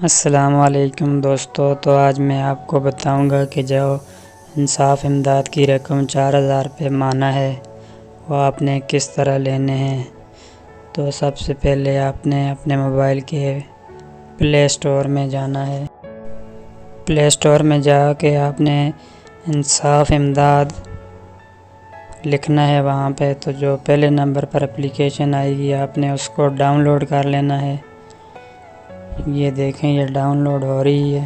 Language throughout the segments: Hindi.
अस्सलामुअलैकुम दोस्तों। तो आज मैं आपको बताऊंगा कि जो इंसाफ इमदाद की रकम 4000 रुपये माना है वो आपने किस तरह लेने हैं। तो सबसे पहले आपने अपने मोबाइल के प्ले स्टोर में जाना है। प्ले स्टोर में जाके आपने इंसाफ इमदाद लिखना है वहाँ पे। तो जो पहले नंबर पर एप्लीकेशन आएगी आपने उसको डाउनलोड कर लेना है। ये देखें, ये डाउनलोड हो रही है।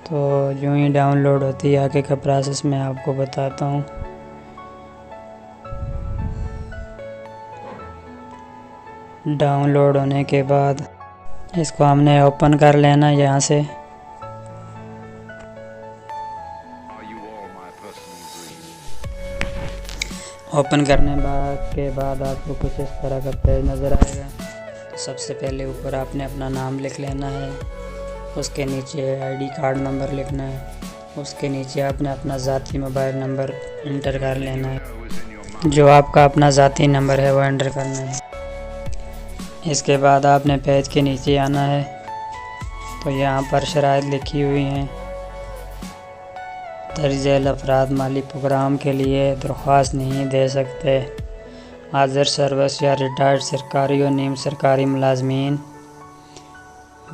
तो यूँ ही डाउनलोड होती है, आगे का प्रोसेस मैं आपको बताता हूँ। डाउनलोड होने के बाद इसको हमने ओपन कर लेना यहाँ से। ओपन करने के बाद आपको कुछ इस तरह का पेज नज़र आएगा। तो सबसे पहले ऊपर आपने अपना नाम लिख लेना है, उसके नीचे आईडी कार्ड नंबर लिखना है, उसके नीचे आपने अपना ज़ाती मोबाइल नंबर इंटर कर लेना है। जो आपका अपना ज़ाती नंबर है वो एंटर करना है। इसके बाद आपने पेज के नीचे आना है। तो यहाँ पर शराइत लिखी हुई हैं। दर्ज झेल अफराद माली प्रोग्राम के लिए दरख्वास्त नहीं दे सकते। हाज़िर सर्विस या रिटायर्ड सरकारी और नीम सरकारी मुलाजमीन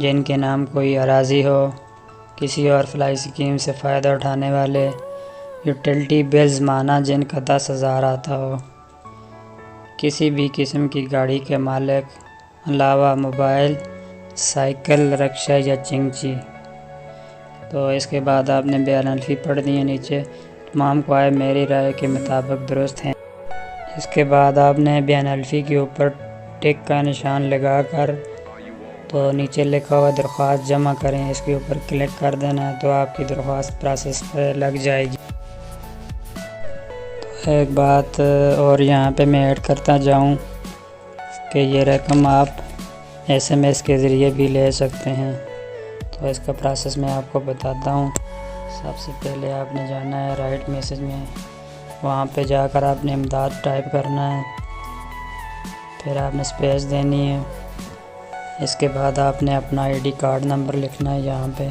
जिनके नाम कोई अराजी हो, किसी और फलाई स्कीम से फ़ायदा उठाने वाले, यूटिलिटी बिल्स माना जिनका 10,000 आता हो, किसी भी किस्म की गाड़ी के मालिक, अलावा मोबाइल, साइकिल, रिक्शा या चिंची। तो इसके बाद आपने बयान अलफी पढ़ दी है नीचे। तमाम क़वायद मेरी राय के मुताबिक दुरुस्त हैं। इसके बाद आपने बयान अलफी के ऊपर टिक का निशान लगाकर तो नीचे लिखा हुआ दरख्वास्त जमा करें, इसके ऊपर क्लिक कर देना है। तो आपकी दरख्वास्त प्रोसेस पर लग जाएगी। तो एक बात और यहाँ पे मैं ऐड करता जाऊँ कि ये रकम आप SMS के ज़रिए भी ले सकते हैं। तो इसका प्रोसेस मैं आपको बताता हूँ। सबसे पहले आपने जाना है राइट मैसेज में, वहाँ पे जाकर आपने इमदाद टाइप करना है, फिर आपने स्पेस देनी है। इसके बाद आपने अपना आईडी कार्ड नंबर लिखना है यहाँ पे,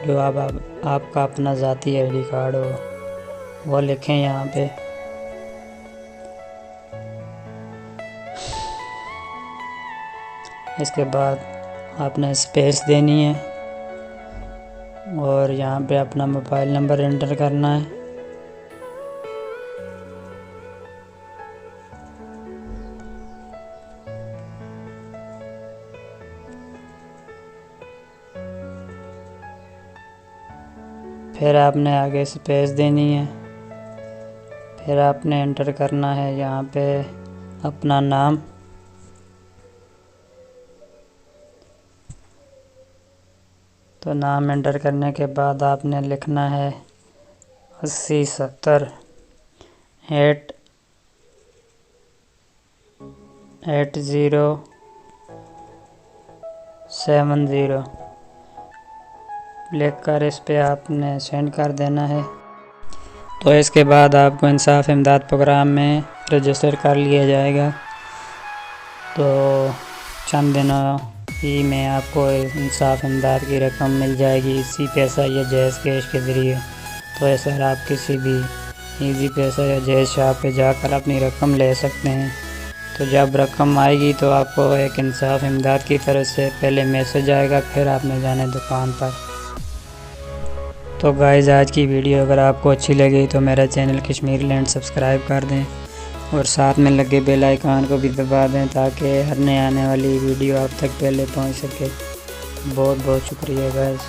जो आपका अपना ज़ाती आईडी कार्ड हो वो लिखें यहाँ पे। इसके बाद आपने स्पेस देनी है और यहाँ पे अपना मोबाइल नंबर एंटर करना है। फिर आपने आगे स्पेस देनी है। फिर आपने एंटर करना है यहाँ पे अपना नाम, तो नाम एंटर करने के बाद आपने लिखना है 8070 8070 लिख कर इस पे आपने सेंड कर देना है। तो इसके बाद आपको इंसाफ इमदाद प्रोग्राम में रजिस्टर कर लिया जाएगा। तो चंद दिनों ही में आपको इंसाफ इमदाद की रकम मिल जाएगी, इसी पैसा या जैज़ कैश के ज़रिए। तो ऐसा आप किसी भी इजी पैसा या जैज़ शॉप पे जाकर अपनी रकम ले सकते हैं। तो जब रकम आएगी तो आपको एक इंसाफ इमदाद की तरफ से पहले मैसेज आएगा, फिर आपने जाना है दुकान पर। तो गाइज़, आज की वीडियो अगर आपको अच्छी लगी तो मेरा चैनल कश्मीर लैंड सब्सक्राइब कर दें और साथ में लगे बेल आइकन को भी दबा दें ताकि हर नए आने वाली वीडियो आप तक पहले पहुंच सके। बहुत बहुत शुक्रिया गाइज़।